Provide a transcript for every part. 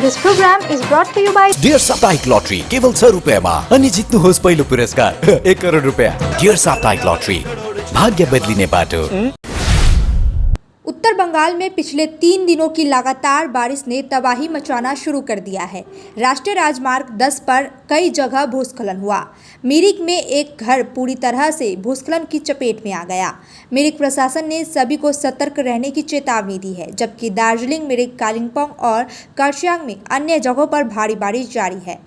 This program is brought to you by Dear साप्ताहिक lottery केवल 100 रुपियाँमा अनि जित्नुहोस् पहिलो पुरस्कार 1 करोड रुपियाँ। डियर साप्ताहिक लॉटरी भाग्य बदलिने बाटो। उत्तर बंगाल में पिछले 3 दिनों की लगातार बारिश ने तबाही मचाना शुरू कर दिया है। राष्ट्रीय राजमार्ग 10 पर कई जगह भूस्खलन हुआ। मिरिक में एक घर पूरी तरह से भूस्खलन की चपेट में आ गया। मिरिक प्रशासन ने सभी को सतर्क रहने की चेतावनी दी है, जबकि दार्जिलिंग, मिरिक, कालिम्पोंग और कर्सियंग में अन्य जगहों पर भारी बारिश जारी है।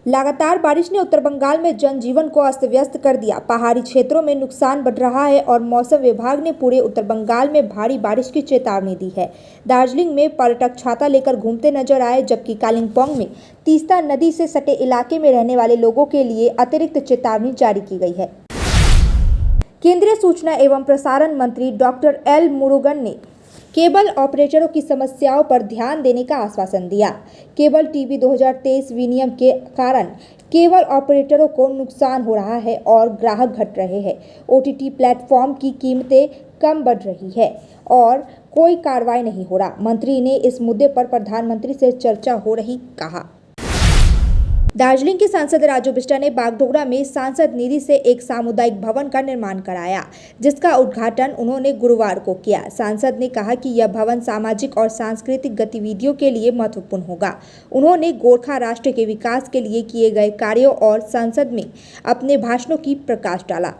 लगातार बारिश ने उत्तर बंगाल में जनजीवन को अस्त व्यस्त कर दिया। पहाड़ी क्षेत्रों में नुकसान बढ़ रहा है और मौसम विभाग ने पूरे उत्तर बंगाल में भारी बारिश की चेतावनी दी है। दार्जिलिंग में पर्यटक छाता लेकर घूमते नजर आए, जबकि कालिम्पोंग में तीस्ता नदी से सटे इलाके में रहने वाले लोगों के लिए अतिरिक्त चेतावनी जारी की गई है। केंद्रीय सूचना एवं प्रसारण मंत्री डॉक्टर एल मुरुगन ने केबल ऑपरेटरों की समस्याओं पर ध्यान देने का आश्वासन दिया। केबल टीवी 2023 विनियम के कारण केबल ऑपरेटरों को नुकसान हो रहा है और ग्राहक घट रहे हैं। ओटीटी प्लेटफॉर्म की कीमतें कम बढ़ रही है और कोई कार्रवाई नहीं हो रहा। मंत्री ने इस मुद्दे पर प्रधानमंत्री से चर्चा हो रही कहा। दार्जिलिंग के सांसद राजू बिष्टा ने बागडोगरा में सांसद निधि से एक सामुदायिक भवन का निर्माण कराया, जिसका उद्घाटन उन्होंने गुरुवार को किया। सांसद ने कहा कि यह भवन सामाजिक और सांस्कृतिक गतिविधियों के लिए महत्वपूर्ण होगा। उन्होंने गोरखा राष्ट्र के विकास के लिए किए गए कार्यों और संसद में अपने भाषणों की प्रकाश डाला।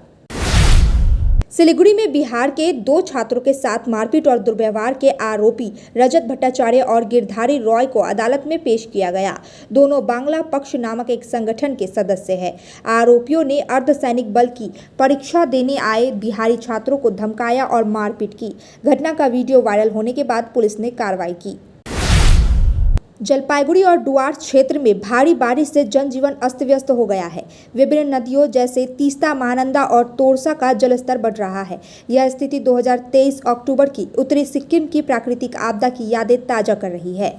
सिलीगुड़ी में बिहार के 2 छात्रों के साथ मारपीट और दुर्व्यवहार के आरोपी रजत भट्टाचार्य और गिरधारी रॉय को अदालत में पेश किया गया। दोनों बांग्ला पक्ष नामक एक संगठन के सदस्य हैं। आरोपियों ने अर्धसैनिक बल की परीक्षा देने आए बिहारी छात्रों को धमकाया और मारपीट की। घटना का वीडियो वायरल होने के बाद पुलिस ने कार्रवाई की। जलपाईगुड़ी और डुआर्स क्षेत्र में भारी बारिश से जनजीवन अस्त व्यस्त हो गया है। विभिन्न नदियों जैसे तीस्ता, महानंदा और तोरसा का जलस्तर बढ़ रहा है। यह स्थिति 2023 अक्टूबर की उत्तरी सिक्किम की प्राकृतिक आपदा की यादें ताजा कर रही है।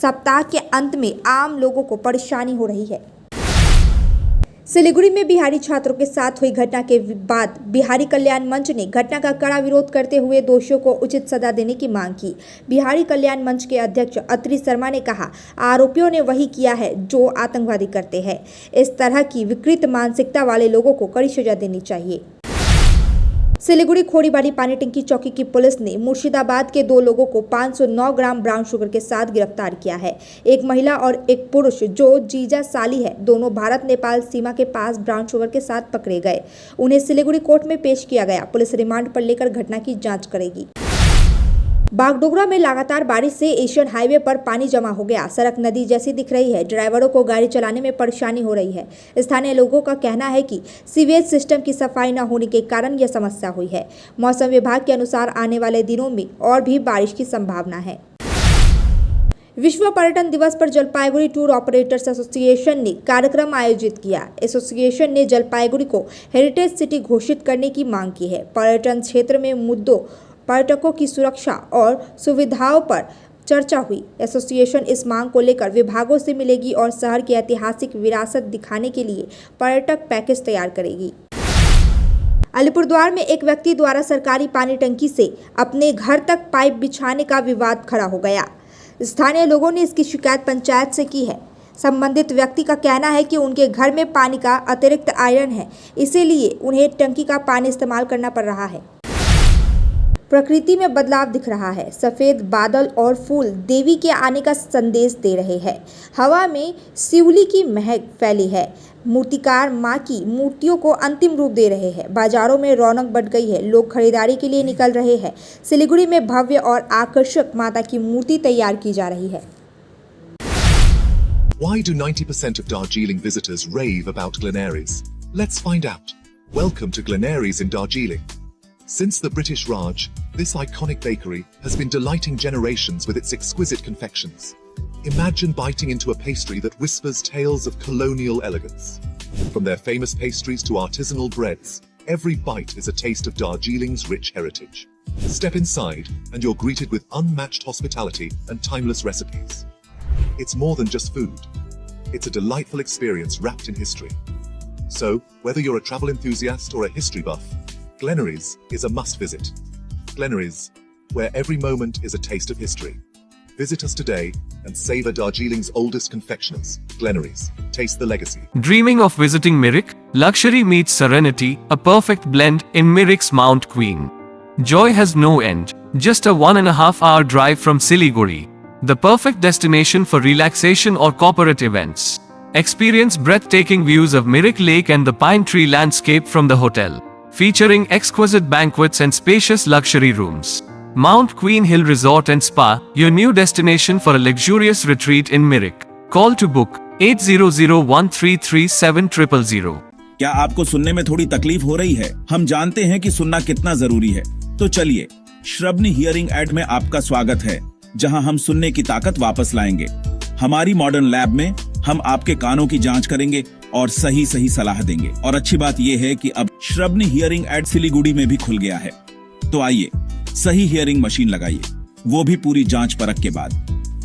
सप्ताह के अंत में आम लोगों को परेशानी हो रही है। सिलीगुड़ी में बिहारी छात्रों के साथ हुई घटना के बाद बिहारी कल्याण मंच ने घटना का कड़ा विरोध करते हुए दोषियों को उचित सजा देने की मांग की। बिहारी कल्याण मंच के अध्यक्ष अत्रि शर्मा ने कहा, आरोपियों ने वही किया है जो आतंकवादी करते हैं। इस तरह की विकृत मानसिकता वाले लोगों को कड़ी सजा देनी चाहिए। सिलीगुड़ी खोरीबाड़ी पानी टंकी चौकी की पुलिस ने मुर्शिदाबाद के 2 लोगों को 509 ग्राम ब्राउन शुगर के साथ गिरफ्तार किया है। एक महिला और एक पुरुष जो जीजा साली है, दोनों भारत नेपाल सीमा के पास ब्राउन शुगर के साथ पकड़े गए। उन्हें सिलीगुड़ी कोर्ट में पेश किया गया। पुलिस रिमांड पर लेकर घटना की जांच करेगी। बागडोगरा में लगातार बारिश से एशियन हाईवे पर पानी जमा हो गया। सड़क नदी जैसी दिख रही है। ड्राइवरों को गाड़ी चलाने में परेशानी हो रही है। स्थानीय लोगों का कहना है कि सीवेज सिस्टम की सफाई न होने के कारण यह समस्या हुई है। मौसम विभाग के अनुसार आने वाले दिनों में और भी बारिश की संभावना है। विश्व पर्यटन दिवस पर जलपाईगुड़ी टूर ऑपरेटर्स एसोसिएशन ने कार्यक्रम आयोजित किया। एसोसिएशन ने जलपाईगुड़ी को हेरिटेज सिटी घोषित करने की मांग की है। पर्यटन क्षेत्र में मुद्दों, पर्यटकों की सुरक्षा और सुविधाओं पर चर्चा हुई। एसोसिएशन इस मांग को लेकर विभागों से मिलेगी और शहर की ऐतिहासिक विरासत दिखाने के लिए पर्यटक पैकेज तैयार करेगी। अलीपुरद्वार में एक व्यक्ति द्वारा सरकारी पानी टंकी से अपने घर तक पाइप बिछाने का विवाद खड़ा हो गया। स्थानीय लोगों ने इसकी शिकायत पंचायत से की है। संबंधित व्यक्ति का कहना है कि उनके घर में पानी का अतिरिक्त आयरन है, इसीलिए उन्हें टंकी का पानी इस्तेमाल करना पड़ रहा है। प्रकृति में बदलाव दिख रहा है। सफेद बादल और फूल देवी के आने का संदेश दे रहे हैं। हवा में शिवली की महक फैली है। मूर्तिकार मां की मूर्तियों को अंतिम रूप दे रहे हैं। बाजारों में रौनक बढ़ गई है। लोग खरीदारी के लिए निकल रहे हैं। सिलीगुड़ी में भव्य और आकर्षक माता की मूर्ति तैयार की जा रही है। Why do 90% of Darjeeling visitors rave about Glenaries? Let's find out. Welcome to Glenaries in Darjeeling. Since the British Raj, this iconic bakery has been delighting generations with its exquisite confections. Imagine biting into a pastry that whispers tales of colonial elegance. From their famous pastries to artisanal breads, every bite is a taste of Darjeeling's rich heritage. Step inside and you're greeted with unmatched hospitality and timeless recipes. It's more than just food. It's a delightful experience wrapped in history. So, whether you're a travel enthusiast or a history buff, Glenaries is a must visit. Glenaries, where every moment is a taste of history. Visit us today and savor Darjeeling's oldest confectioners, Glenaries. Taste the legacy. Dreaming of visiting Mirik? Luxury meets serenity, a perfect blend in Mirik's Mount Queen. Joy has no end. Just a 1.5-hour drive from Siliguri. The perfect destination for relaxation or corporate events. Experience breathtaking views of Mirik Lake and the pine tree landscape from the hotel, featuring exquisite banquets and spacious luxury rooms. Mount Queen Hill Resort and Spa, your new destination for a luxurious retreat in Mirik. Call to book 8001337000. क्या आपको सुनने में थोड़ी तकलीफ हो रही है? हम जानते हैं कि सुनना कितना जरूरी है। तो चलिए, श्रवणी हियरिंग एड में आपका स्वागत है, जहां हम सुनने की ताकत वापस लाएंगे। हमारी मॉडर्न लैब में हम आपके कानों की जांच करेंगे और सही सलाह देंगे। और अच्छी बात यह है कि अब श्रवणी हियरिंग एड सिलीगुड़ी में भी खुल गया है। तो आइए, सही हियरिंग मशीन लगाइए, वो भी पूरी जांच परख के बाद।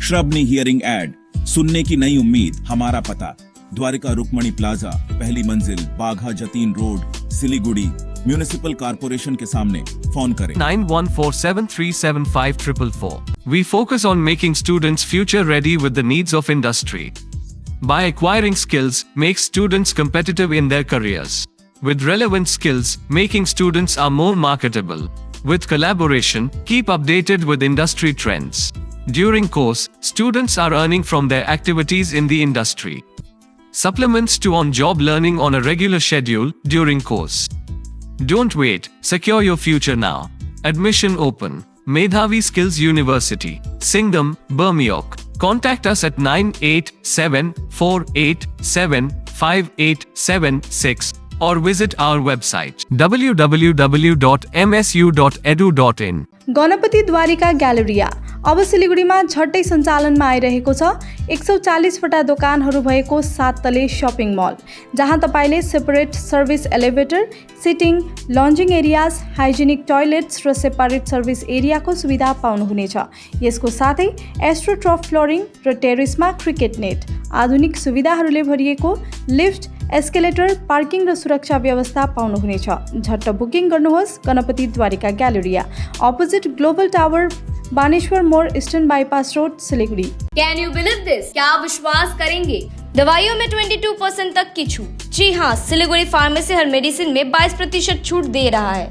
श्रवणी हियरिंग एड, सुनने की नई उम्मीद। हमारा पता द्वारिका रुक्मणी प्लाजा, पहली मंजिल, Bagha Jatin road, Siliguri, municipal corporation के सामने। फोन करें 9147375444. We focus on making students future ready with the needs of industry. By acquiring skills, make students competitive in their careers. With relevant skills, making students are more marketable. With collaboration, keep updated with industry trends. During course, students are earning from their activities in the industry. Supplements to on-job learning on a regular schedule during course. Don't wait, secure your future now. Admission open. Medhavi Skills University, Singham, Bermioc. Contact us at 9874875876 or visit our website www.msu.edu.in. Ganpati Dwarika ग्यालेरिया अब सिलिगुडीमा झट्टै सञ्चालनमा आइरहेको छ। 140 वटा दोकानहरू भएको 7 तले shopping mall, जहाँ तपाईले separate service elevator, sitting, lounging areas, hygienic toilets र सेपरेट सर्भिस एरियाको सुविधा पाउनुहुनेछ। यसको साथै एस्ट्रोट्रफ फ्लोरिङ र टेरेसमा क्रिकेट नेट, आधुनिक सुविधाहरूले भरिएको लिफ्ट, एस्केलेटर, पार्किङ र सुरक्षा व्यवस्था पाउनुहुनेछ। झट्ट बुकिङ गर्नुहोस्। Ganpati Dwarika galleria, opposite global tower, Baneshwar More, eastern bypass road, Siliguri. Can you believe this? क्या आप विश्वास करेंगे? दवाइयों में 22% तक की छूट। जी हाँ, सिलीगुड़ी फार्मेसी हर मेडिसिन में 22% छूट दे रहा है।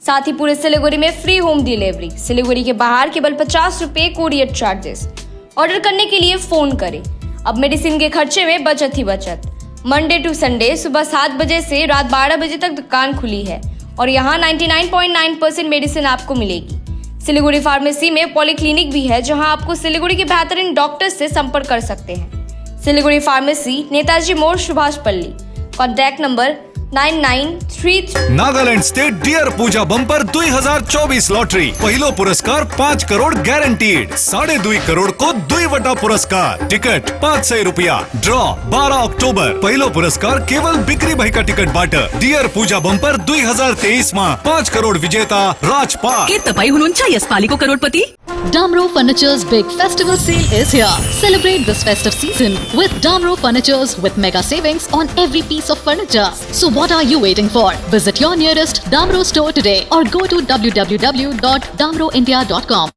साथ ही पूरे सिलीगुड़ी में फ्री होम डिलीवरी। सिलीगुड़ी के बाहर केवल 50 रुपए कोरियर चार्जेस। ऑर्डर करने के लिए फोन करें। अब मेडिसिन के खर्चे में बचत ही बचत। मंडे टू संडे सुबह 7 बजे से रात 12 बजे तक दुकान खुली है और यहाँ 99.9% मेडिसिन आपको मिलेगी। सिलीगुड़ी फार्मेसी में पॉलीक्लिनिक भी है, जहां आपको सिलीगुड़ी के बेहतरीन डॉक्टर से संपर्क कर सकते हैं। Siliguri pharmacy, Netaji More, Subhash Palli. Contact number 9933। Nagaland state dear Puja bumper 2024 lottery, पहिलो पुरस्कार 5 करोड़ गॅरंटीड, 2.5 करोड़ को 2 वटा पुरस्कार, टिकट 500 रुपया, ड्रॉ 12 अक्टोबर, पहिलो पुरस्कार केवल बिक्री भएका टिकट बाट। डियर पूजा बंपर 2023 मा 5 करोड़ विजेता राजपाल। के तपाई हुनुहुन्छ यसपालिको करोडपति? Damro Furniture's big festival sale is here. Celebrate this festive season with Damro Furnitures with mega savings on every piece of furniture. So what are you waiting for? Visit your nearest Damro store today or go to www.damroindia.com.